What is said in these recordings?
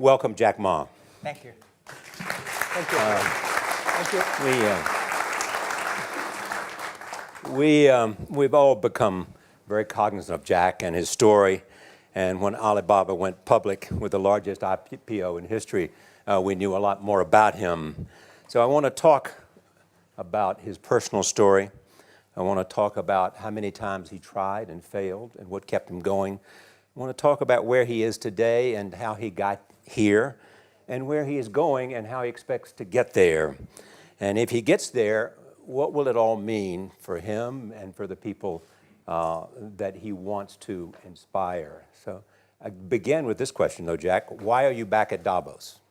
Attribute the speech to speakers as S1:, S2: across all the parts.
S1: welcome Jack Ma.
S2: Thank you. Thank you. Thank you.
S1: We've all become very cognizant of Jack and his story. And when Alibaba went public with the largest IPO in history, we knew a lot more about him. So I want to talk about his personal story. I want to talk about how many times he tried and failed and what kept him going. I want to talk about where he is today and how he got here, and where he is going and how he expects to get there. And if he gets there, what will it all mean for him and for the people that he wants to inspire? So I begin with this question, though, Jack. Why are you back at Davos?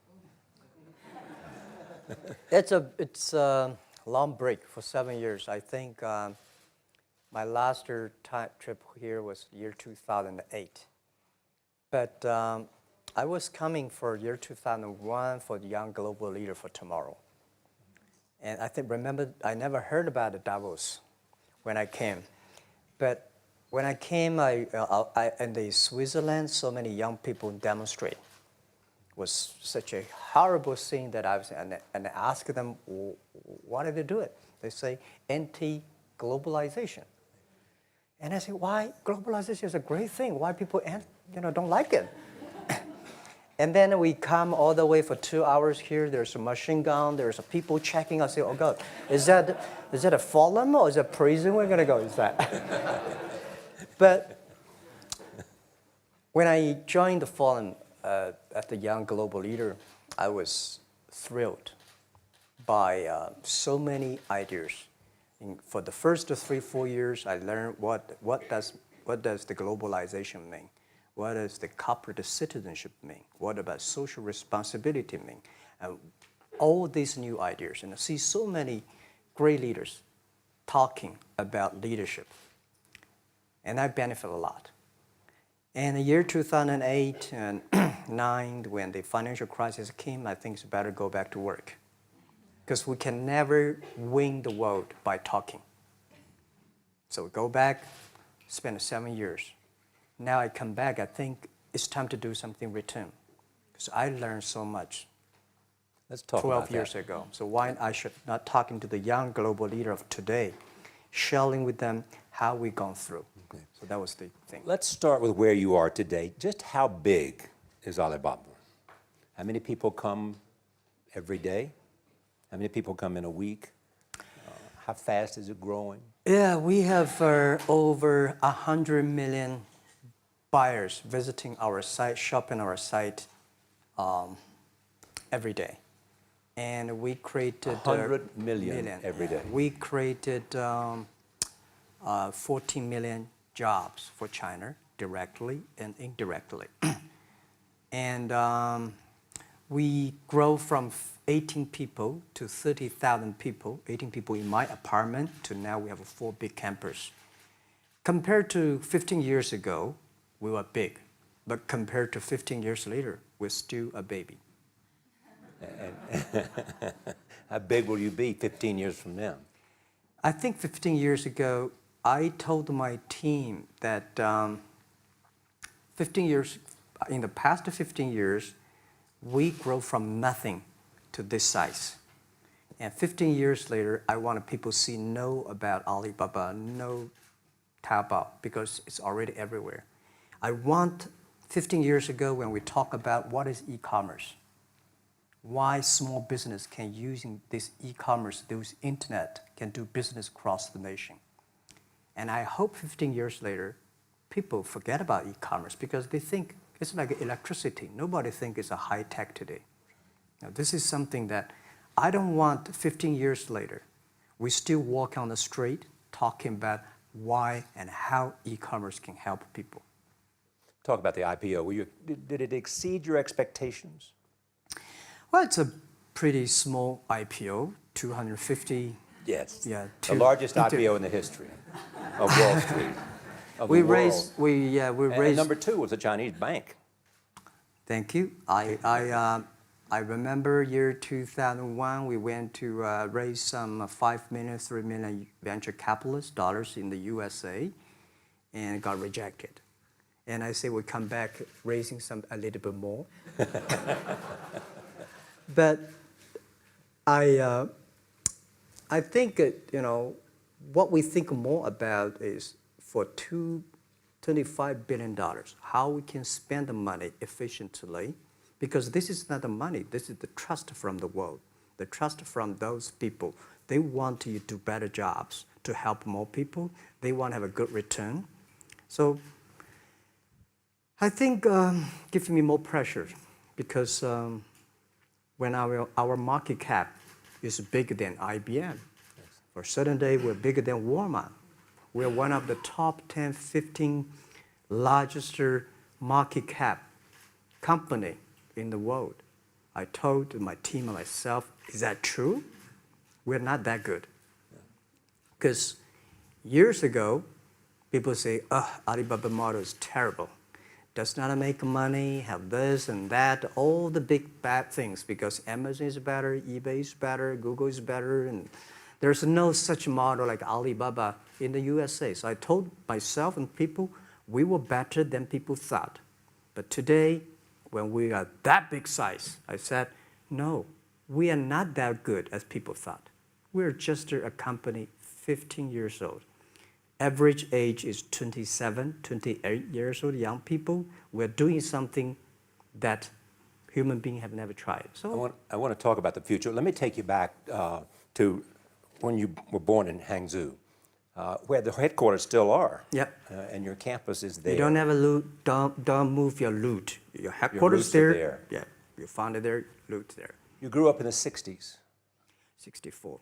S2: It's a long break for 7 years. I think my last trip here was year 2008. But I was coming for year 2001 for the Young Global Leader for Tomorrow. And remember, I never heard about the Davos when I came. But when I came, in the Switzerland, so many young people demonstrate. It was such a horrible thing that I was, and I asked them, why did they do it? They say, anti-globalization. And I say, why? Globalization is a great thing. Why people don't like it? And then we come all the way for 2 hours here. There's a machine gun. There's people checking. I say, oh God, is that a forum or is it a prison we're gonna go? Is that? But when I joined the forum at the Young Global Leader, I was thrilled by so many ideas. For the first 3-4 years, I learned what does the globalization mean? What does the corporate citizenship mean? What about social responsibility mean? All these new ideas, and I see so many great leaders talking about leadership, and I benefit a lot. And the year 2008 and 2009, when the financial crisis came, I think it's better go back to work, because we can never win the world by talking. So go back, spend 7 years. Now I come back, I think it's time to do something return. Because I learned so much.
S1: Let's talk
S2: 12
S1: about
S2: years
S1: that.
S2: ago. So why I should not talking to the young global leader of today, sharing with them how we've gone through. Okay. So that was the thing.
S1: Let's start with where you are today. Just how big is Alibaba? How many people come every day? How many people come in a week? How fast is it growing?
S2: Yeah, we have over 100 million buyers visiting our site, shopping our site every day. And we created
S1: 100 million every day.
S2: We created 14 million jobs for China, directly and indirectly. And we grow from 18 people to 30,000 people, 18 people in my apartment, to now we have a 4 big campus. Compared to 15 years ago, we were big, but compared to 15 years later, we're still a baby.
S1: And how big will you be 15 years from now?
S2: I think 15 years ago, I told my team that 15 years, in the past 15 years, we grow from nothing to this size. And 15 years later, I want people to know about Alibaba, know Taobao, because it's already everywhere. I want 15 years ago when we talk about what is e-commerce, why small business can using this e-commerce, this internet, can do business across the nation. And I hope 15 years later, people forget about e-commerce because they think it's like electricity. Nobody thinks it's a high tech today. Now, this is something that I don't want 15 years later, we still walk on the street talking about why and how e-commerce can help people.
S1: Talk about the IPO. Did it exceed your expectations?
S2: Well, it's a pretty small IPO, 250.
S1: Yes.
S2: Yeah.
S1: The largest IPO in the history of Wall Street.
S2: We raised.
S1: And number 2 was a Chinese bank.
S2: Thank you. I remember year 2001. We went to raise some 5 million, 3 million venture capitalist dollars in the USA, and got rejected. And I say we'll come back raising a little bit more. But I think, what we think more about is for $25 billion, how we can spend the money efficiently, because this is not the money, this is the trust from the world, the trust from those people. They want you to do better jobs to help more people. They want to have a good return. So I think gives me more pressure because when our market cap is bigger than IBM, for a certain day we're bigger than Walmart. We're one of the top 10, 15 largest market cap company in the world. I told my team and myself, is that true? We're not that good. Because years ago, people say, Alibaba model is terrible. Does not make money, have this and that, all the big bad things, because Amazon is better, eBay is better, Google is better, and there's no such model like Alibaba in the USA. So I told myself and people, we were better than people thought. But today, when we are that big size, I said, no, we are not that good as people thought. We're just a company 15 years old. Average age is 27, 28 years old, young people. We're doing something that human beings have never tried. So
S1: I want to talk about the future. Let me take you back to when you were born in Hangzhou, where the headquarters still are.
S2: Yep.
S1: And your campus is there.
S2: You don't have a loot, don't move your loot. Your headquarters
S1: Your roots are
S2: there.
S1: there.
S2: Yeah, you found it there, loot there.
S1: You grew up in the 60s.
S2: 64.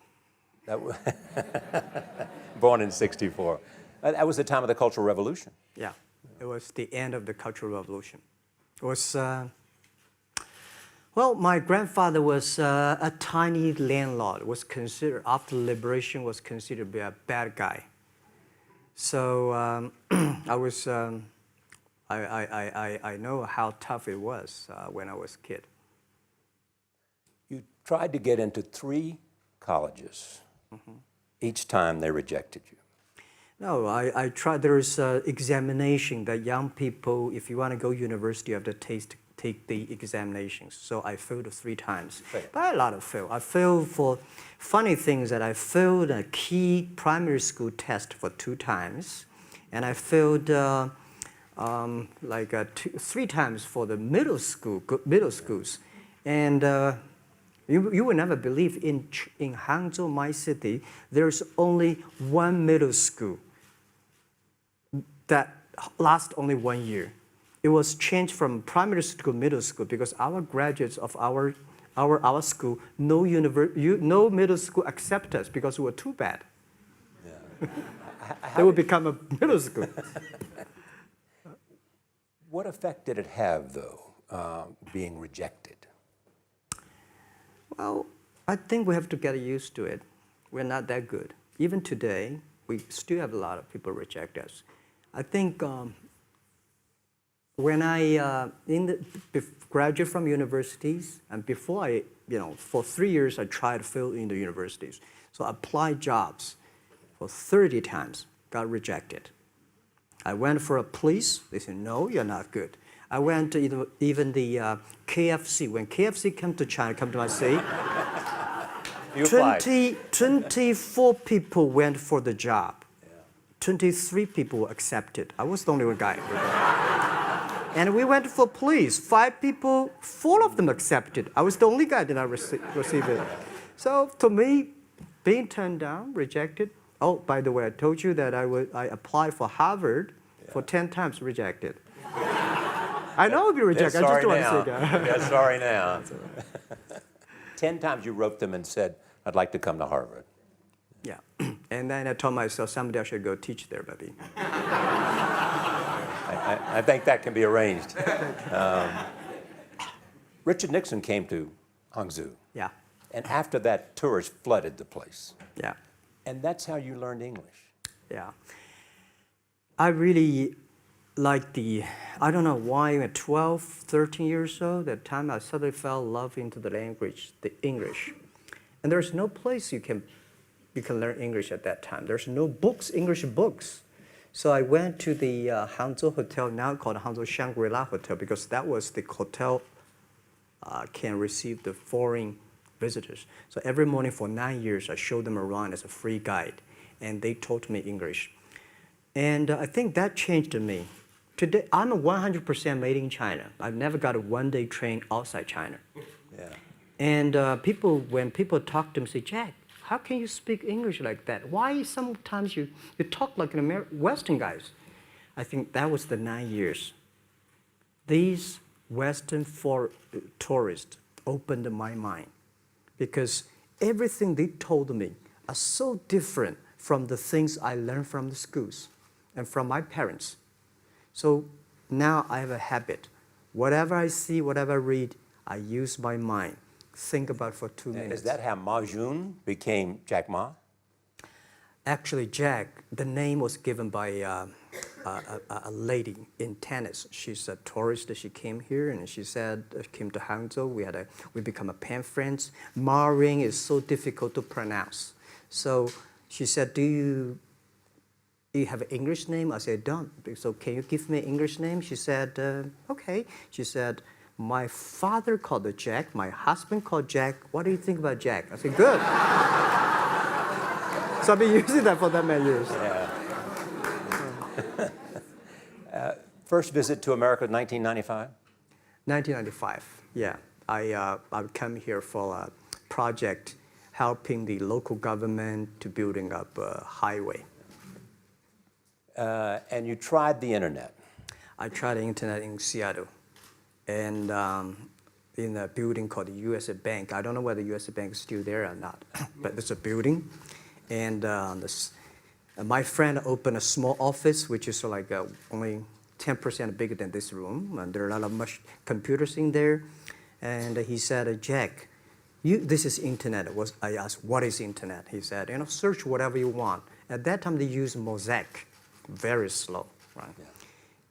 S1: Born in 64. That was the time of the Cultural Revolution.
S2: Yeah, it was the end of the Cultural Revolution. It was, well, my grandfather was a tiny landlord, was considered, after liberation, was considered to be a bad guy. So I was, I know how tough it was when I was a kid.
S1: You tried to get into 3 colleges. Mm-hmm. Each time they rejected you.
S2: No, I tried. There is an examination that young people, if you want to go to university, you have to take the examinations. So I failed 3 times.
S1: Right.
S2: But a lot of fail. I failed for funny things that I failed a key primary school test for 2 times. And I failed 3 times for the middle schools. And you will never believe in Hangzhou, my city, there's only 1 middle school that lasts only 1 year. It was changed from primary school to middle school because our graduates of our school, no middle school accept us because we were too bad. Yeah. They would become a middle school.
S1: What effect did it have, though, being rejected?
S2: Well, I think we have to get used to it. We're not that good. Even today, we still have a lot of people reject us. I think when I graduate from universities, and before I, for 3 years, I tried to fill in the universities. So I applied jobs for 30 times, got rejected. I went for a police. They said, no, you're not good. I went to even the KFC. When KFC came to China, come to my city, 24 people went for the job. 23 people were accepted. I was the only one guy. And we went for police. 5 people, 4 of them accepted. I was the only guy that I received it. So to me, being turned down, rejected. Oh, by the way, I told you that I applied for Harvard for 10 times, rejected. I know I'll be rejected. I just don't want to say that.
S1: Yeah, sorry now. 10 times you wrote them and said, I'd like to come to Harvard.
S2: Yeah. And then I told myself, someday I should go teach there, baby.
S1: I think that can be arranged. Richard Nixon came to Hangzhou.
S2: Yeah.
S1: And after that, tourists flooded the place.
S2: Yeah.
S1: And that's how you learned English.
S2: Yeah. I really like I don't know why, at 12, 13 years old, at that time I suddenly fell in love into the language, the English. And there's no place you can learn English at that time. There's no books, English books. So I went to the Hangzhou Hotel, now called Hangzhou Shangri-La Hotel, because that was the hotel can receive the foreign visitors. So every morning for 9 years, I showed them around as a free guide, and they taught me English. And I think that changed me. Today, I'm a 100% made in China. I've never got a one-day train outside China.
S1: Yeah.
S2: And when people talk to me, say, Jack, how can you speak English like that? Why sometimes you talk like an Western guys? I think that was the 9 years. These Western tourists opened my mind because everything they told me are so different from the things I learned from the schools and from my parents. So now I have a habit. Whatever I see, whatever I read, I use my mind. Think about for 2 minutes.
S1: Is that how Ma Jun became Jack Ma?
S2: Actually, Jack, the name was given by a lady in tennis. She's a tourist. She came here and she said, came to Hangzhou. We become a pen friends. Ma Ring is so difficult to pronounce. So she said, do you have an English name? I said, don't. So can you give me an English name? She said, okay. She said, my father called it Jack. My husband called Jack. What do you think about Jack? I said, good. So I've been using that for that many years.
S1: Yeah. First visit to America, 1995?
S2: 1995, yeah. I come here for a project helping the local government to building up a highway.
S1: And you tried the internet.
S2: I tried the internet in Seattle. And in a building called the USA Bank. I don't know whether the USA Bank is still there or not, but it's a building. And my friend opened a small office, which is like only 10% bigger than this room. And there are a lot of computers in there. And he said, Jack, this is internet. I asked, what is internet? He said, search whatever you want. At that time, they used Mosaic, very slow, right? Yeah.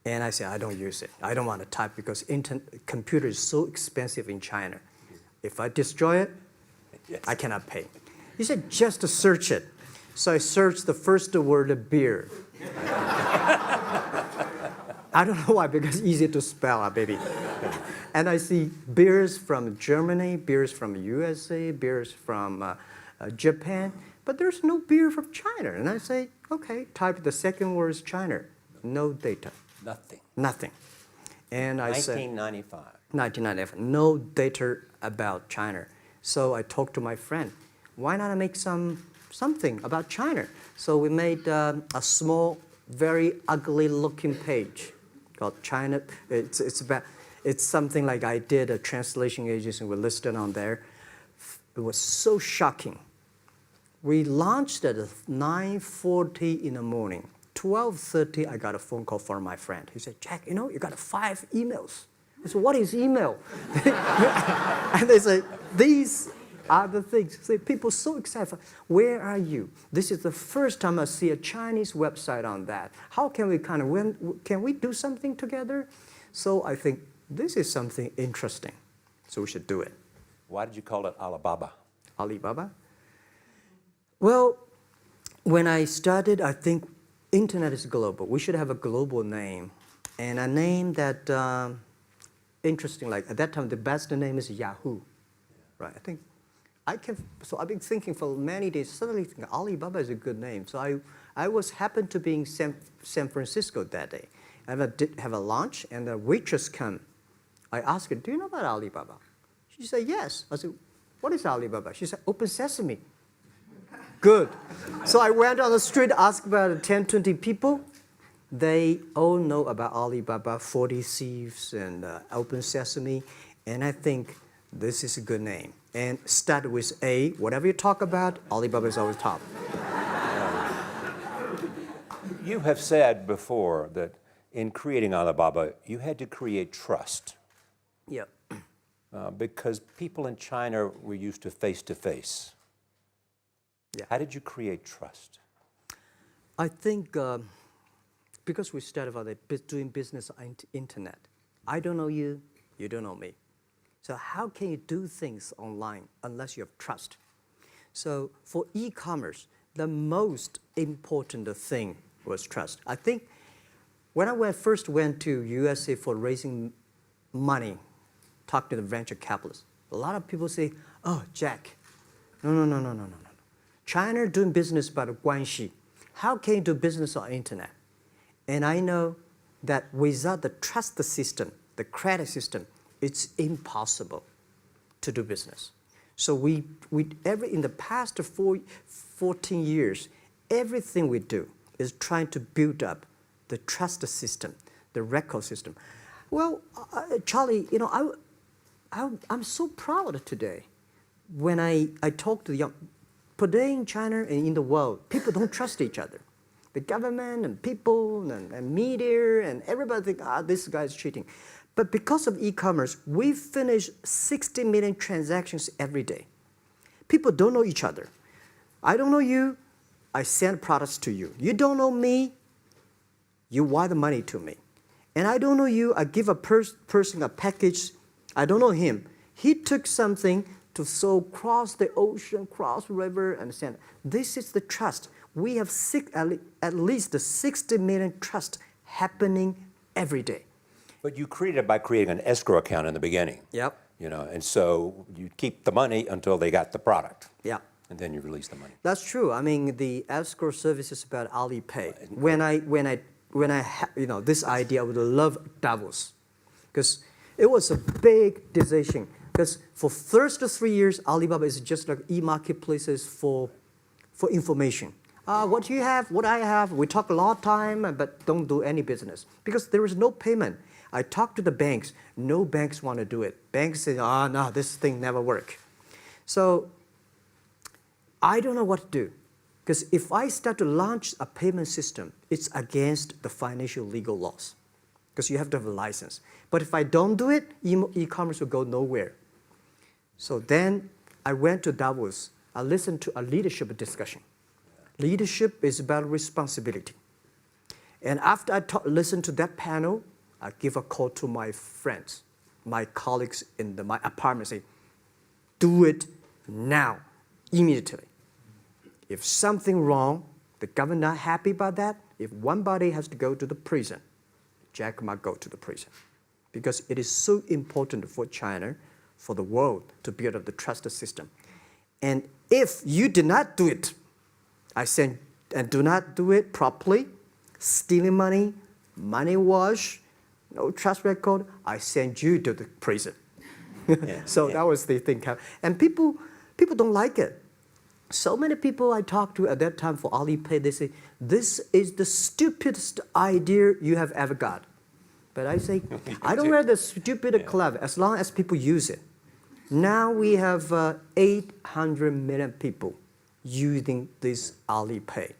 S2: And I said, I don't use it. I don't want to type because computer is so expensive in China. If I destroy it, yes, I cannot pay. He said, just to search it. So I searched the first word, beer. I don't know why, because it's easy to spell, baby. And I see beers from Germany, beers from USA, beers from Japan, but there's no beer from China. And I say, okay, type the second word is China. No data. Nothing. And I said, 1995, no data about China. So I talked to my friend, why not make something about China? So we made a small, very ugly looking page called China. It's something like I did a translation agency, we listed on there. It was so shocking. We launched at 9:40 in the morning. 12:30, I got a phone call from my friend. He said, Jack, you got 5 emails. I said, what is email? And they say, these are the things. So people so excited. Where are you? This is the first time I see a Chinese website on that. How can we can we do something together? So I think this is something interesting. So we should do it.
S1: Why did you call it Alibaba?
S2: Alibaba? Well, when I started, I think internet is global. We should have a global name. And a name that, interesting, like at that time, the best name is Yahoo. Right? So I've been thinking for many days, suddenly thinking Alibaba is a good name. So I happened to be in San Francisco that day. I did have a lunch, and the waitress came. I asked her, do you know about Alibaba? She said, yes. I said, what is Alibaba? She said, Open Sesame. Good. So I went on the street, asked about 10, 20 people. They all know about Alibaba, 40 Thieves, and Open Sesame. And I think this is a good name. And start with A. Whatever you talk about, Alibaba is always top.
S1: You have said before that in creating Alibaba, you had to create trust.
S2: Yeah.
S1: Because people in China were used to face-to-face.
S2: Yeah.
S1: How did you create trust?
S2: I think because we started about doing business on internet. I don't know you, you don't know me. So how can you do things online unless you have trust? So for e-commerce, the most important thing was trust. I think when I first went to USA for raising money, talk to the venture capitalists, a lot of people say, oh, Jack, no. China doing business by the guanxi. How can you do business on internet? And I know that without the trust system, the credit system, it's impossible to do business. So in the past 14 years, everything we do is trying to build up the trust system, the record system. Well, Charlie, I'm so proud today when I talk to the young. Today in China and in the world, people don't trust each other. The government and people and media and everybody think, this guy's cheating. But because of e-commerce, we finish 60 million transactions every day. People don't know each other. I don't know you, I send products to you. You don't know me, you wire the money to me. And I don't know you, I give a person a package, I don't know him. He took something to cross the ocean, cross the river, and send. This is the trust. We have at least 60 million trust happening every day.
S1: But you created it by creating an escrow account in the beginning.
S2: Yep.
S1: And so you keep the money until they got the product.
S2: Yeah.
S1: And then you release the money.
S2: That's true. I mean, the escrow service is about Alipay. When I this idea, I would love Davos, because it was a big decision. Because for first 3 years, Alibaba is just like e-marketplaces for information. What you have, what I have, we talk a lot of time, but don't do any business. Because there is no payment. I talked to the banks. No banks want to do it. Banks say, no, this thing never work. So I don't know what to do. Because if I start to launch a payment system, it's against the financial legal laws. Because you have to have a license. But if I don't do it, e-commerce will go nowhere. So then I went to Davos. I listened to a leadership discussion. Leadership is about responsibility. And after I listened to that panel, I give a call to my friends, my colleagues in my apartment, say, do it now, immediately. If something wrong, the government not happy about that, if one body has to go to the prison, Jack might go to the prison. Because it is so important for China, for the world, to build up the trust system. And if you did not do it, I said, and do not do it properly, stealing money, money wash, no trust record, I send you to the prison. That was the thing. And people don't like it. So many people I talked to at that time for Alipay, they say, this is the stupidest idea you have ever got. But I say, I don't wear the stupid clever as long as people use it. Now we have 800 million people using this Alipay.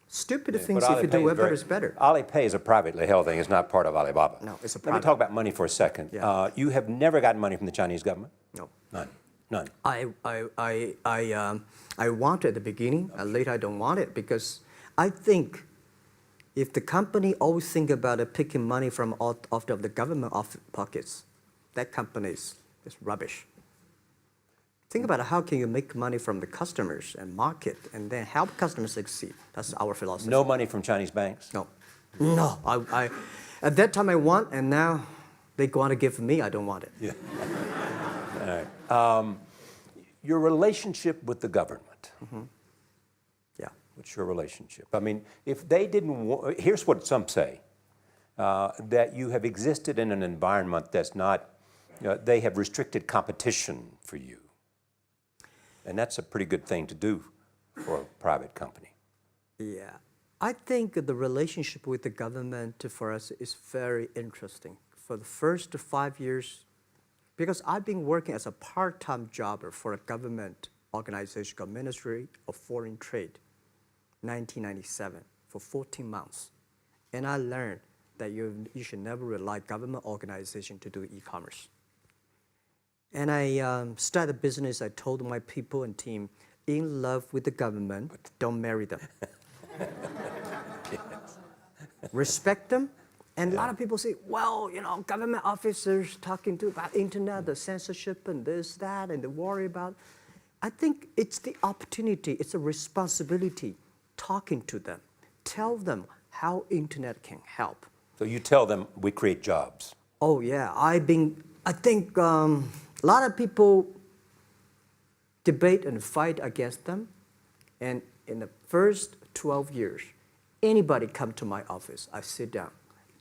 S2: Stupid things, if you do it better, is better.
S1: Alipay is a privately held thing. It's not part of Alibaba.
S2: No, it's a
S1: Let
S2: private.
S1: me talk about money for a second.
S2: Yeah.
S1: You have never gotten money from the Chinese government?
S2: No.
S1: None.
S2: I want it at the beginning, and later I don't want it, because I think if the company always think about picking money from out of the government pockets, that company is rubbish. Think about how can you make money from the customers and market and then help customers succeed. That's our philosophy.
S1: No money from Chinese banks?
S2: No. No. I at that time I want, and now they want to give me, I don't want it.
S1: Yeah. All right. Your relationship with the government.
S2: Mm-hmm. Yeah.
S1: What's your relationship? I mean, if they didn't, here's what some say, that you have existed in an environment that's not, they have restricted competition for you. And that's a pretty good thing to do for a private company.
S2: Yeah. I think the relationship with the government for us is very interesting. For the first 5 years, because I've been working as a part-time jobber for a government organization called Ministry of Foreign Trade, 1997, for 14 months. And I learned that you should never rely on government organization to do e-commerce. And I started a business. I told my people and team, in love with the government, but don't marry them. Respect them. And a lot of people say, well, government officers talking about internet, the censorship and this, that, and they worry about. I think it's the opportunity, it's a responsibility talking to them, tell them how internet can help.
S1: So you tell them we create jobs.
S2: Oh yeah, I think a lot of people debate and fight against them. And in the first 12 years, anybody come to my office, I sit down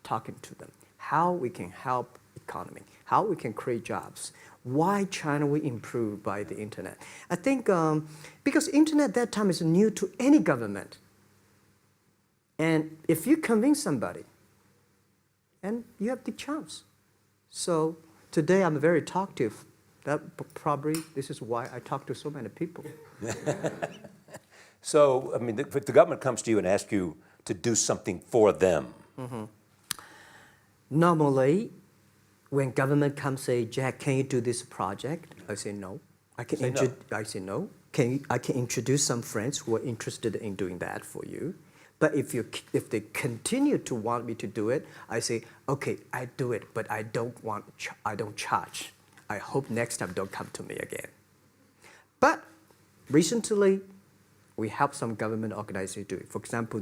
S2: talking to them, how we can help economy, how we can create jobs, why China will improve by the internet. I think because internet that time is new to any government. And if you convince somebody, and you have the chance. So today I'm very talkative. That probably, this is why I talk to so many people.
S1: So, I mean, if the government comes to you and asks you to do something for them.
S2: Normally, when government comes say, Jack, can you do this project? I say no. I say no. I can introduce some friends who are interested in doing that for you. But if they continue to want me to do it, I say, okay, I do it, but I don't charge. I hope next time don't come to me again. But recently, we help some government organizations do it. For example,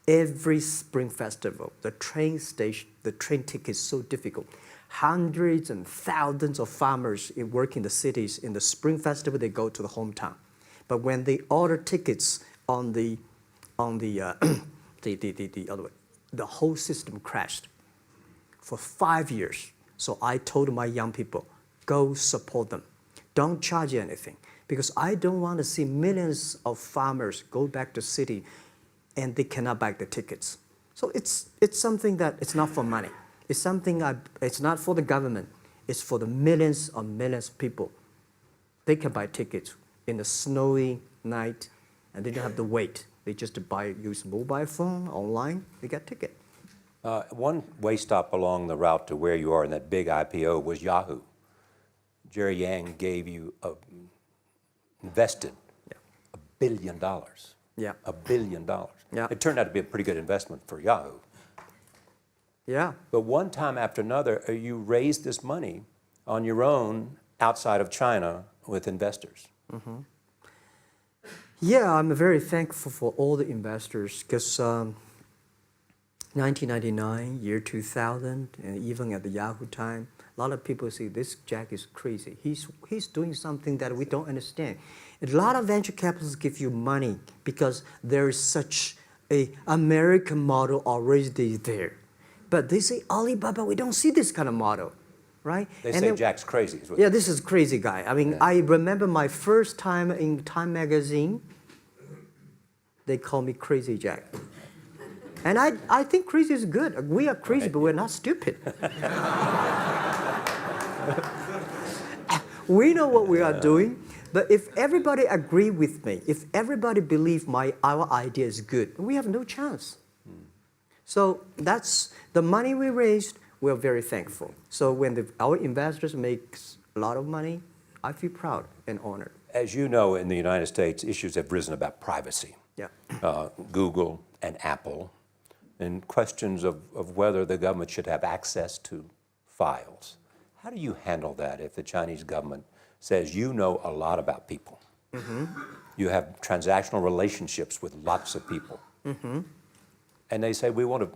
S2: every Spring Festival, the train ticket is so difficult. Hundreds and thousands of farmers work in the cities. In the Spring Festival, they go to the hometown. But when they order tickets on the other way, the whole system crashed for 5 years. So I told my young people, go support them. Don't charge anything. Because I don't want to see millions of farmers go back to city and they cannot buy the tickets. So it's something that it's not for money. It's something it's not for the government. It's for the millions of people. They can buy tickets in the snowy night and they don't have to wait. They just use mobile phone, online, they get ticket.
S1: One way stop along the route to where you are in that big IPO was Yahoo. Jerry Yang gave you invested $1 billion.
S2: Yeah.
S1: $1 billion.
S2: Yeah.
S1: It turned out to be a pretty good investment for Yahoo.
S2: Yeah.
S1: But one time after another, you raised this money on your own outside of China with investors.
S2: Yeah, I'm very thankful for all the investors because 1999, year 2000, and even at the Yahoo time, a lot of people say this Jack is crazy. He's doing something that we don't understand. A lot of venture capitalists give you money because there is such a American model already there. But they say, Alibaba, we don't see this kind of model, right?
S1: They say Jack's crazy.
S2: Yeah, this is crazy guy. I mean, I remember my first time in Time magazine, they call me Crazy Jack. And I think crazy is good. We are crazy, but we're not stupid. We know what we are doing, but if everybody agree with me, if everybody believe our idea is good, we have no chance. So that's the money we raised. We're very thankful. So when our investors make a lot of money, I feel proud and honored.
S1: As you know, in the United States, issues have risen about privacy.
S2: Yeah.
S1: Google and Apple, and questions of whether the government should have access to files. How do you handle that if the Chinese government says you know a lot about people? You have transactional relationships with lots of people. And they say, we want to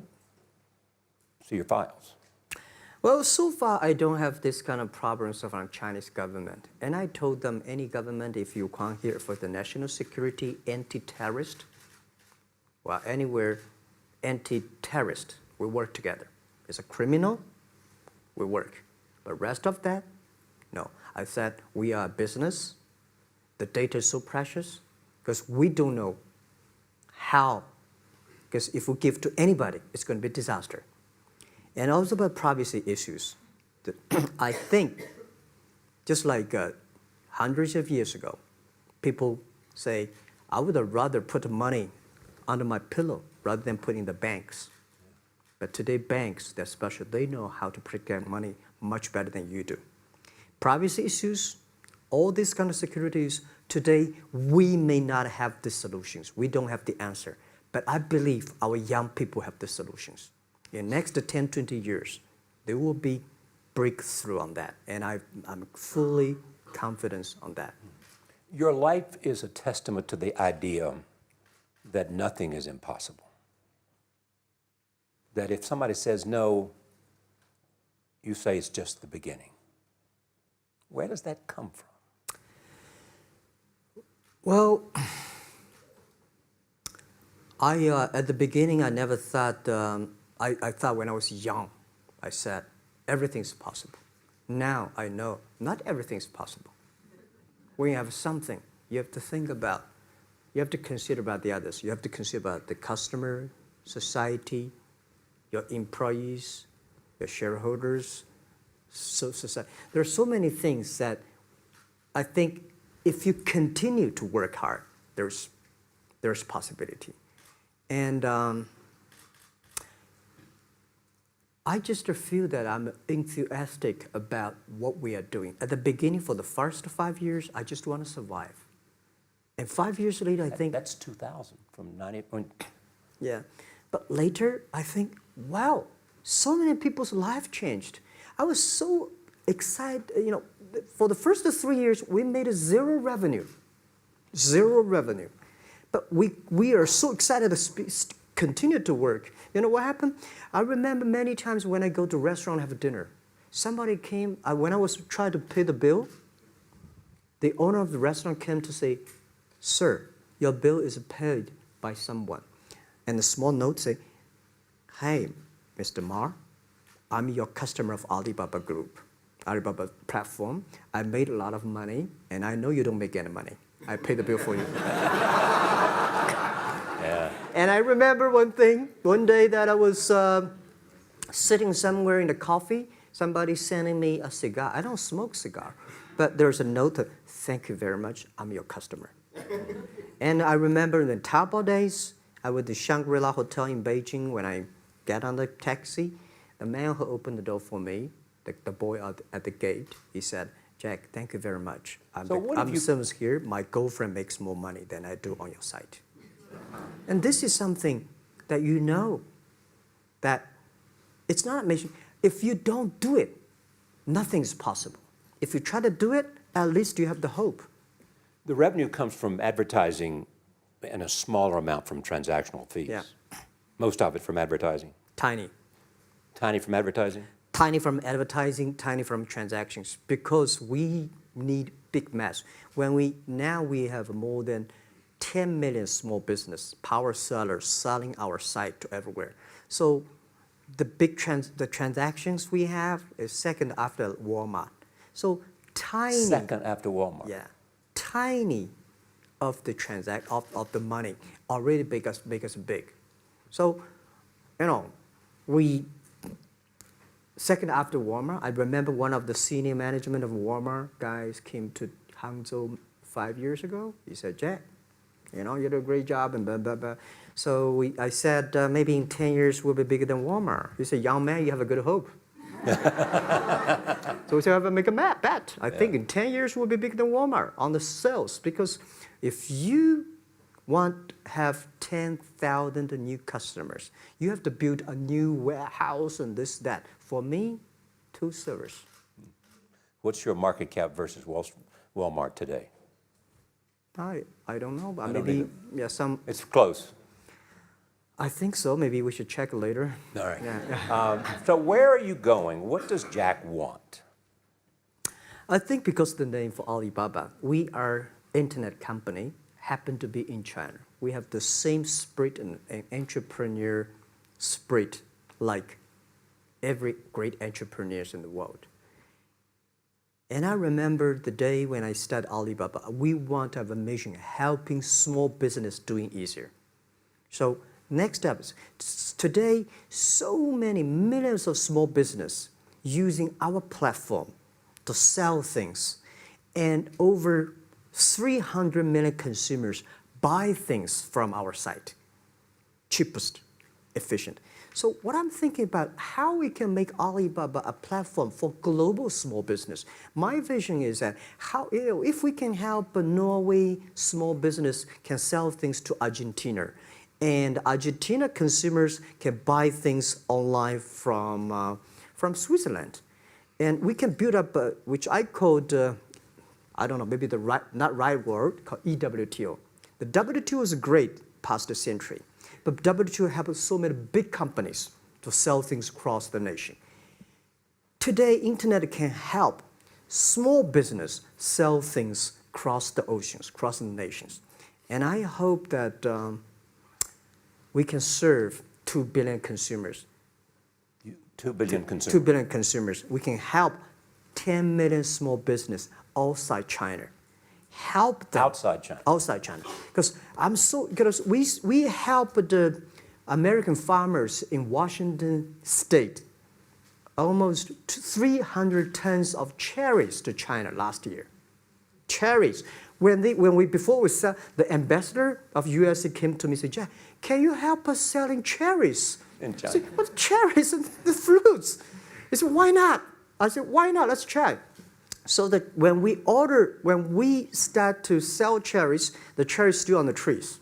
S1: see your files.
S2: Well, so far, I don't have this kind of problems from Chinese government. And I told them, any government, if you come here for the national security, anti-terrorist, well, anywhere, anti-terrorist, we work together. It's a criminal, we work. But rest of that, no. I said, we are a business. The data is so precious because we don't know how. Because if we give to anybody, it's going to be a disaster. And also about privacy issues. I think, just like hundreds of years ago, people say, I would rather put money under my pillow rather than put in the banks. But today, banks, they're special. They know how to protect money much better than you do. Privacy issues, all these kind of securities, today, we may not have the solutions. We don't have the answer. But I believe our young people have the solutions. In the next 10, 20 years, there will be breakthrough on that. And I'm fully confident on that.
S1: Your life is a testament to the idea that nothing is impossible. That if somebody says no, you say it's just the beginning. Where does that come from?
S2: Well, at the beginning, I never thought, I thought when I was young, I said, everything's possible. Now I know not everything's possible. When you have something, you have to think about, you have to consider about the others. You have to consider about the customer, society, your employees, your shareholders, society. There are so many things that I think if you continue to work hard, there's possibility. And I just feel that I'm enthusiastic about what we are doing. At the beginning, for the first 5 years, I just want to survive. And 5 years later, I think...
S1: That's 2000, from 90...
S2: Yeah. But later, I think, wow, so many people's life changed. I was so excited, you know, for the first 3 years, we made zero revenue. Zero revenue. But we are so excited to continue to work. You know what happened? I remember many times when I go to a restaurant and have dinner, somebody came, when I was trying to pay the bill, the owner of the restaurant came to say, "Sir, your bill is paid by someone." And the small note say, "Hey, Mr. Ma, I'm your customer of Alibaba Group, Alibaba platform. I made a lot of money, and I know you don't make any money. I pay the bill for you."
S1: Yeah.
S2: And I remember one day that I was sitting somewhere in the coffee, somebody sending me a cigar. I don't smoke cigar, but there's a note, "Thank you very much, I'm your customer." And I remember in the Taobao days, I was at the Shangri-La Hotel in Beijing. When I get on the taxi, the man who opened the door for me, the boy at the gate, he said, "Jack, thank you very much. I'm service here. My girlfriend makes more money than I do on your site." And this is something that you know, that it's not amazing. If you don't do it, nothing's possible. If you try to do it, at least you have the hope.
S1: The revenue comes from advertising and a smaller amount from transactional fees.
S2: Yeah.
S1: Most of it from advertising.
S2: Tiny.
S1: Tiny from advertising?
S2: Tiny from advertising, tiny from transactions, because we need big mass. Now we have more than 10 million small business power sellers selling our site to everywhere. So the transactions we have is second after Walmart. So tiny.
S1: Second after Walmart.
S2: Yeah, tiny of the of the money already make us big. So, you know, second after Walmart, I remember one of the senior management of Walmart guys came to Hangzhou 5 years ago. He said, "Jack, you know, you do a great job," and blah, blah, blah. So I said, "Maybe in 10 years we'll be bigger than Walmart." He said, "Young man, you have a good hope." So we said, "I make a bet. I think in 10 years we'll be bigger than Walmart on the sales." Because if you want to have 10,000 new customers, you have to build a new warehouse and this, that. For me, 2 servers.
S1: What's your market cap versus Walmart today?
S2: I don't know, but
S1: I don't
S2: maybe,
S1: either.
S2: yeah, some.
S1: It's close.
S2: I think so. Maybe we should check later.
S1: All right.
S2: Yeah.
S1: So where are you going? What does Jack want?
S2: I think because the name for Alibaba, we are internet company, happen to be in China. We have the same spirit and entrepreneur spirit like every great entrepreneurs in the world. And I remember the day when I started Alibaba, we want to have a mission helping small business doing easier. So next step is, today, so many millions of small business using our platform to sell things, and over 300 million consumers buy things from our site, cheapest, efficient. So what I'm thinking about, how we can make Alibaba a platform for global small business. My vision is that if we can help a Norway small business can sell things to Argentina, and Argentina consumers can buy things online from Switzerland, and we can build up, which I called, I don't know, maybe not right word, called EWTO. The WTO is great, past century. But WTO helps so many big companies to sell things across the nation. Today, internet can help small business sell things across the oceans, across the nations. And I hope that we can serve 2 billion consumers.
S1: 2 billion consumers.
S2: 2 billion consumers. We can help 10 million small business outside China. Help them.
S1: Outside China.
S2: Outside China. Because we help the American farmers in Washington State almost 300 tons of cherries to China last year. Cherries. Before we sell, the ambassador of US came to me and said, Jack, can you help us selling cherries?
S1: In China.
S2: I said, what cherries and the fruits? He said, why not? I said, why not? Let's try. So that when we start to sell cherries, the cherries still on the trees.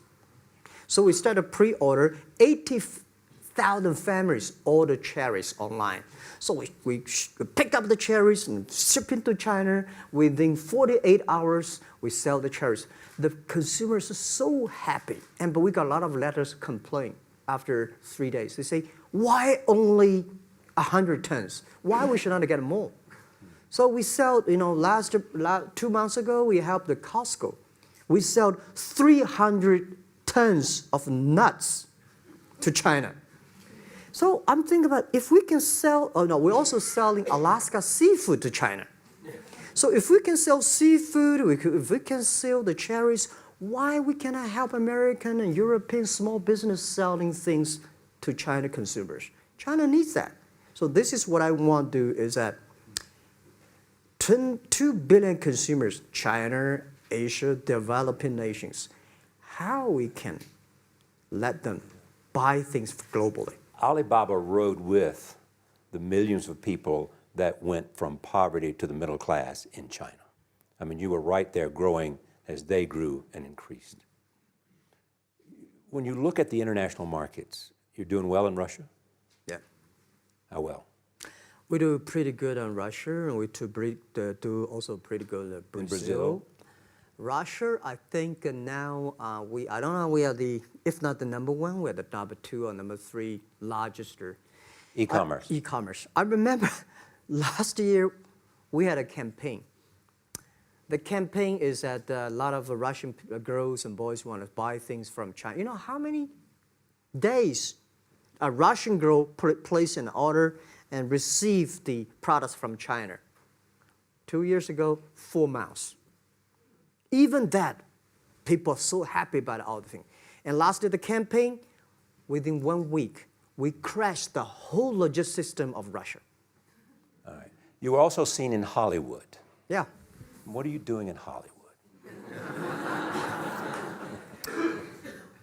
S2: So we start a pre-order, 80,000 families order cherries online. So we pick up the cherries and ship into China. Within 48 hours, we sell the cherries. The consumers are so happy. But we got a lot of letters complain after 3 days. They say, why only 100 tons? Why we should not get more? So we sell, 2 months ago, we helped the Costco. We sold 300 tons of nuts to China. So I'm thinking about if we can sell, we're also selling Alaska seafood to China. So if we can sell seafood, if we can sell the cherries, why we cannot help American and European small business selling things to China consumers? China needs that. So this is what I want to do is that 2 billion consumers, China, Asia, developing nations, how we can let them buy things globally.
S1: Alibaba rode with the millions of people that went from poverty to the middle class in China. I mean, you were right there growing as they grew and increased. When you look at the international markets, you're doing well in Russia?
S2: Yeah.
S1: How well?
S2: We do pretty good on Russia, and we do also pretty good in Brazil.
S1: In Brazil?
S2: Russia, I think now I don't know, we are if not the number one, we're the number 2 or number 3 largest.
S1: E-commerce.
S2: E-commerce. I remember last year we had a campaign. The campaign is that a lot of Russian girls and boys want to buy things from China. You know how many days a Russian girl placed an order and received the products from China? 2 years ago, 4 months. Even that, people are so happy about all the thing. And last year, the campaign, within 1 week, we crashed the whole logistics system of Russia.
S1: All right. You were also seen in Hollywood.
S2: Yeah.
S1: What are you doing in Hollywood?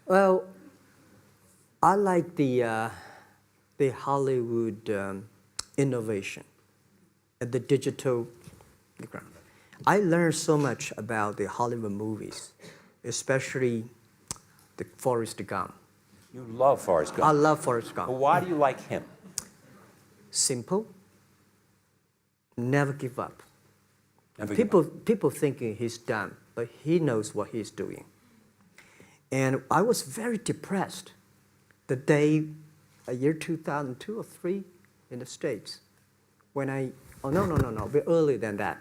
S2: Well, I like the Hollywood innovation and the digital background. I learned so much about the Hollywood movies, especially the Forrest Gump.
S1: You love Forrest Gump.
S2: I love Forrest Gump.
S1: Well, why do you like him?
S2: Simple, never give up.
S1: Never give up.
S2: People thinking he's dumb, but he knows what he's doing. And I was very depressed the day, year 2002 or 3 in the States, when a bit earlier than that.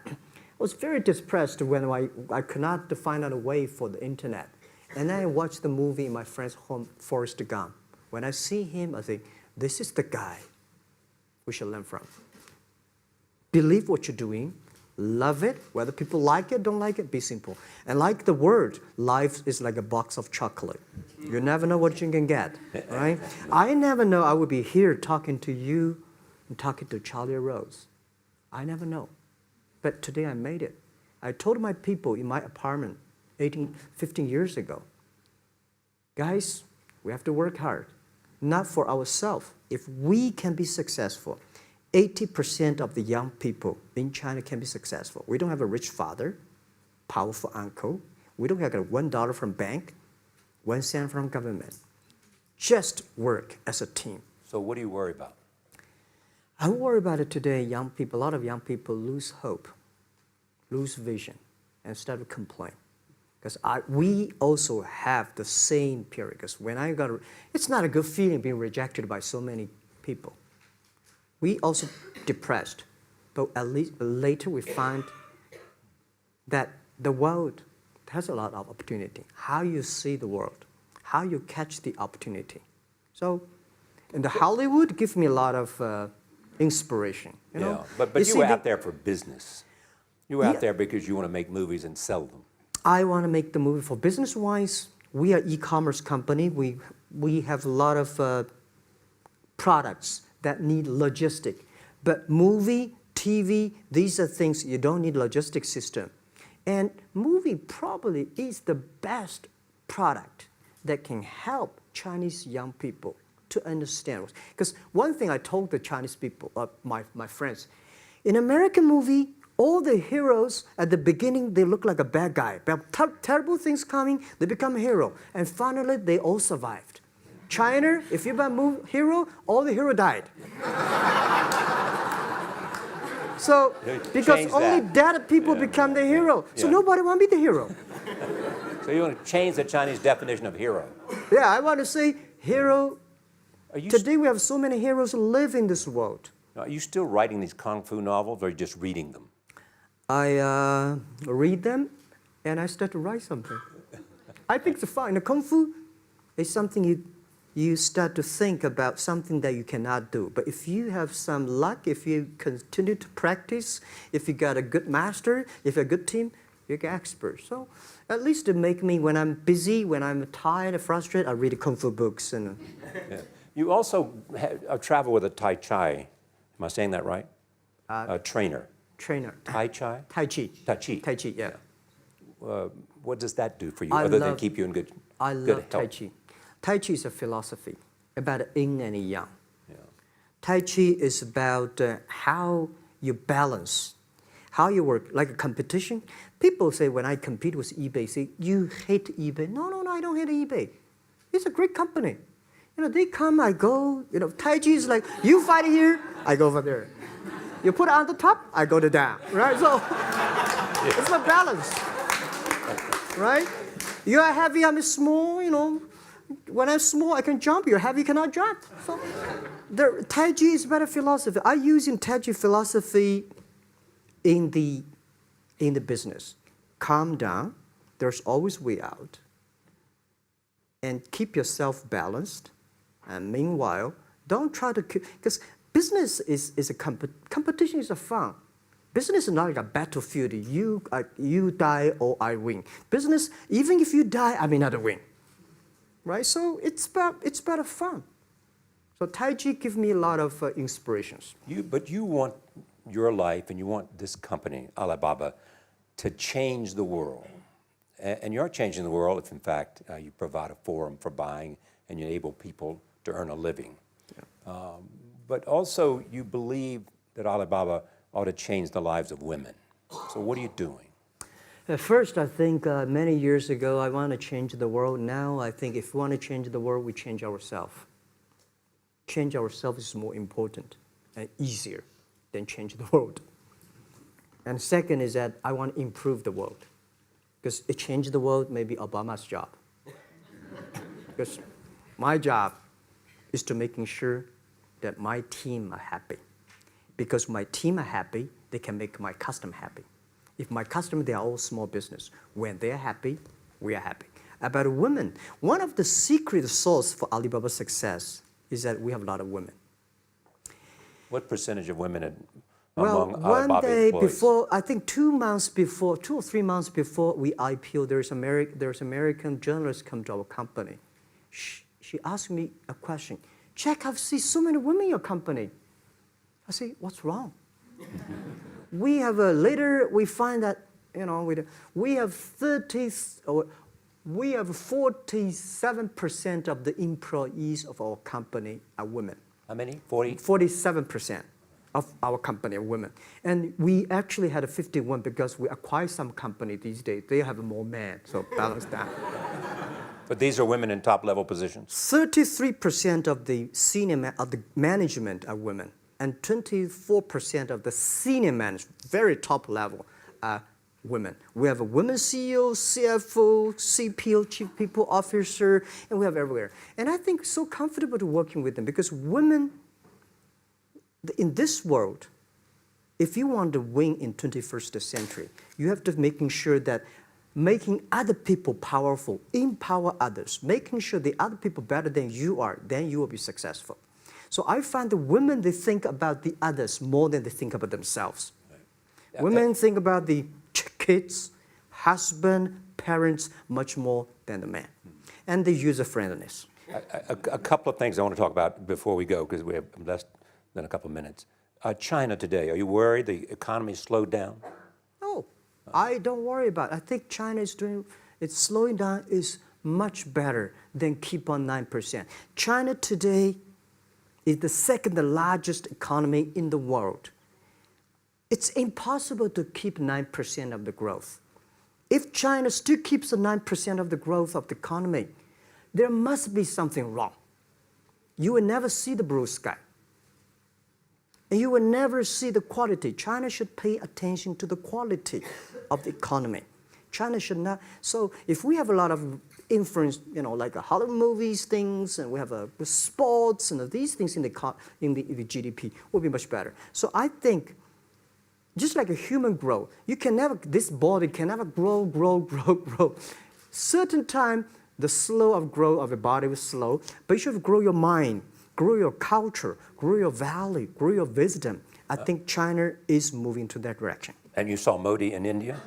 S2: I was very depressed when I could not find out a way for the internet. And then I watched the movie in my friend's home, Forrest Gump. When I see him, I think, this is the guy we should learn from. Believe what you're doing, love it, whether people like it, don't like it, be simple. And like the word, life is like a box of chocolate. You never know what you can get, right? I never know I would be here talking to you and talking to Charlie Rose. I never know. But today I made it. I told my people in my apartment 15 years ago, guys, we have to work hard, not for ourselves. If we can be successful, 80% of the young people in China can be successful. We don't have a rich father, powerful uncle. We don't have $1 from bank, 1 cent from government. Just work as a team.
S1: So what do you worry about?
S2: I worry about it today. Young people, a lot of young people lose hope, lose vision, and start to complain. Because we also have the same period. Because when it's not a good feeling being rejected by so many people. We also depressed, but at least later we find that the world has a lot of opportunity. How you see the world, how you catch the opportunity. So, and the Hollywood gives me a lot of inspiration. You know?
S1: But you were out there for business. You were out there because you want to make movies and sell them.
S2: I want to make the movie for business-wise. We are e-commerce company. We have a lot of products that need logistic. But movie, TV, these are things you don't need logistic system. And movie probably is the best product that can help Chinese young people to understand. Because one thing I told the Chinese people, my friends, in American movie, all the heroes at the beginning, they look like a bad guy. Terrible things coming, they become a hero. And finally, they all survived. China, if you're a hero, all the hero died. So, because only dead people become the hero. So nobody want to be the hero.
S1: So you want to change the Chinese definition of hero?
S2: Yeah, I want to say hero. Today we have so many heroes who live in this world.
S1: Are you still writing these kung fu novels, or are you just reading them?
S2: I read them, and I start to write something. I think it's fun. The kung fu is something you start to think about something that you cannot do. But if you have some luck, if you continue to practice, if you got a good master, if you're a good team, you get expert. So at least to make me, when I'm busy, when I'm tired or frustrated, I read kung fu books. And
S1: You also travel with a Tai Chi. Am I saying that right? A trainer. Tai Chi?
S2: Tai Chi.
S1: Tai Chi.
S2: Tai Chi, yeah.
S1: What does that do for you, other than keep you in good health?
S2: I love Tai Chi. Tai Chi is a philosophy about yin and yang.
S1: Yeah.
S2: Tai Chi is about how you balance, how you work, like a competition. People say when I compete with eBay, say, you hate eBay. No, I don't hate eBay. It's a great company. You know, they come, I go. You know, Tai Chi is like, you fight here, I go over there. You put it on the top, I go to down, right? So it's a balance, right? You are heavy, I'm small, you know. When I'm small, I can jump. You're heavy, you cannot jump. So the Tai Chi is about a philosophy. I use in Tai Chi philosophy in the business. Calm down. There's always way out. And keep yourself balanced. And meanwhile, don't try to because business is a competition is a fun. Business is not like a battlefield. You die or I win. Business, even if you die, I may not win. Right? So it's about fun. So Tai Chi gives me a lot of inspirations.
S1: But you want your life and you want this company, Alibaba, to change the world. And you're changing the world if, in fact, you provide a forum for buying and you enable people to earn a living. Yeah. But also, you believe that Alibaba ought to change the lives of women. So what are you doing?
S2: At first, I think many years ago, I want to change the world. Now, I think if we want to change the world, we change ourselves. Change ourselves is more important and easier than change the world. And second is that I want to improve the world. Because it changed the world may be Obama's job. Because my job is to making sure that my team are happy. Because my team are happy, they can make my customer happy. If my customer, they are all small business. When they're happy, we are happy. About women, one of the secret source for Alibaba's success is that we have a lot of women.
S1: What percentage of women
S2: Well,
S1: among
S2: one
S1: Alibaba
S2: day
S1: employees?
S2: before, I think 2 or 3 months before we IPO, there's American journalist come to our company. She asked me a question. Jack, I've seen so many women in your company. I say, what's wrong? We have later we find that we have 47% of the employees of our company are women.
S1: How many? 40?
S2: 47% of our company are women. And we actually had a 51 because we acquired some company these days. They have more men, so balance that.
S1: But these are women in top-level positions?
S2: 33% of the management are women. And 24% of the senior management, very top level, are women. We have a women CEO, CFO, CPO, Chief People Officer, and we have everywhere. And I think so comfortable to working with them because women, in this world, if you want to win in 21st century, you have to making sure that making other people powerful, empower others, making sure the other people better than you are, then you will be successful. So I find the women, they think about the others more than they think about themselves. Right. Yeah, women think about the kids, husband, parents, much more than the man. And the user-friendliness.
S1: A couple of things I want to talk about before we go, because we have less than a couple of minutes. China today, are you worried the economy slowed down?
S2: No, I don't worry about it. I think China is doing, it's slowing down is much better than keep on 9%. China today is the second largest economy in the world. It's impossible to keep 9% of the growth. If China still keeps the 9% of the growth of the economy, there must be something wrong. You will never see the blue sky. And you will never see the quality. China should pay attention to the quality of the economy. China should not. So if we have a lot of influence, like Hollywood movies, things, and we have sports and these things in the GDP, will be much better. So I think, just like a human growth, this body can never grow. Certain time, the slow of growth of the body is slow, but you should grow your mind, grow your culture, grow your value, grow your wisdom. I think China is moving to that direction.
S1: And you saw Moti in India?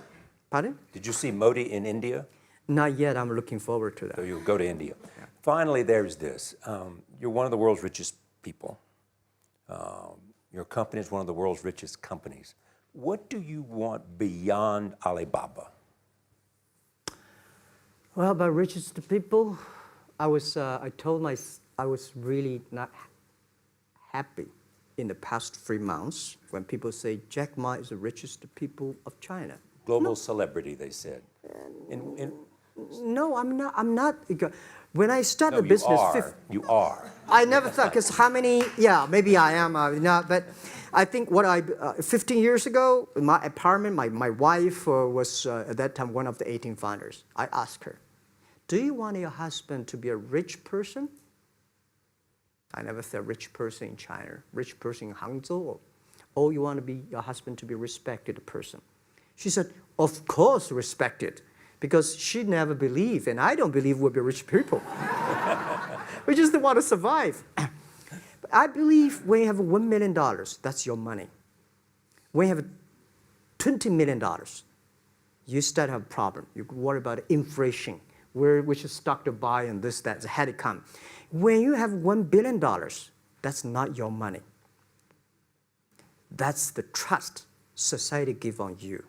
S2: Pardon?
S1: Did you see Moti in India?
S2: Not yet. I'm looking forward to that.
S1: So you'll go to India. Yeah. Finally, there's this. You're one of the world's richest people. Your company is one of the world's richest companies. What do you want beyond Alibaba?
S2: Well, about richest people, I was really not happy in the past 3 months when people say Jack Ma is the richest people of China.
S1: Global celebrity, they said.
S2: No, I'm not. When I started the business,
S1: you are.
S2: I never thought, because how many? Yeah, maybe I am. But I think 15 years ago, in my apartment, my wife was at that time one of the 18 founders. I asked her, "Do you want your husband to be a rich person?" I never said rich person in China, rich person in Hangzhou. Or you want your husband to be a respected person? She said, "Of course, respected." Because she never believed, and I don't believe we'll be rich people. We just want to survive. But I believe when you have $1 million, that's your money. When you have $20 million, you start to have a problem. You worry about inflation, which is stock to buy and this, that, had it come. When you have $1 billion, that's not your money. That's the trust society gives on you.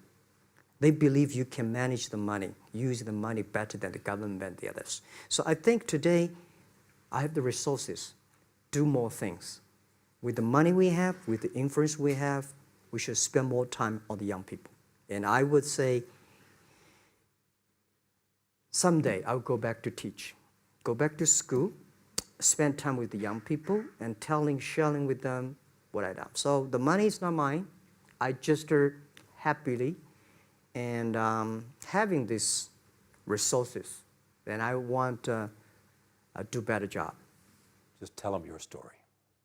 S2: They believe you can manage the money, use the money better than the government and the others. So I think today, I have the resources, do more things. With the money we have, with the influence we have, we should spend more time on the young people. And I would say, someday I'll go back to teach, go back to school, spend time with the young people, and sharing with them what I done. So the money is not mine. I just happily and having these resources, then I want to do a better job.
S1: Just tell them your story.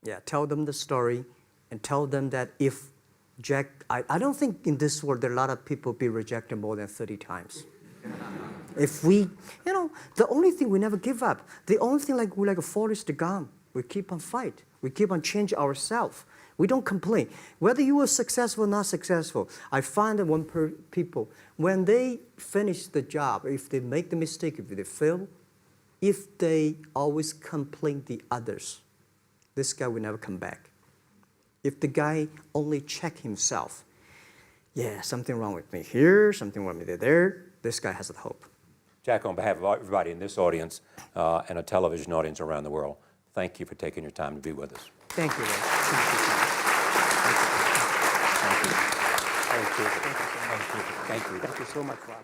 S2: Yeah, tell them the story and tell them that if Jack, I don't think in this world there are a lot of people be rejected more than 30 times. If we, the only thing we never give up, the only thing we're like a Forrest Gump, we keep on fight. We keep on changing ourselves. We don't complain. Whether you were successful or not successful, I find that people, when they finish the job, if they make the mistake, if they fail, if they always complain the others, this guy will never come back. If the guy only check himself, yeah, something wrong with me here, something wrong with me there, this guy has a hope.
S1: Jack, on behalf of everybody in this audience and a television audience around the world, thank you for taking your time to be with us.
S2: Thank you, Ray.
S1: Thank you. Thank you. Thank you. Thank you.
S2: Thank you so much, Rob.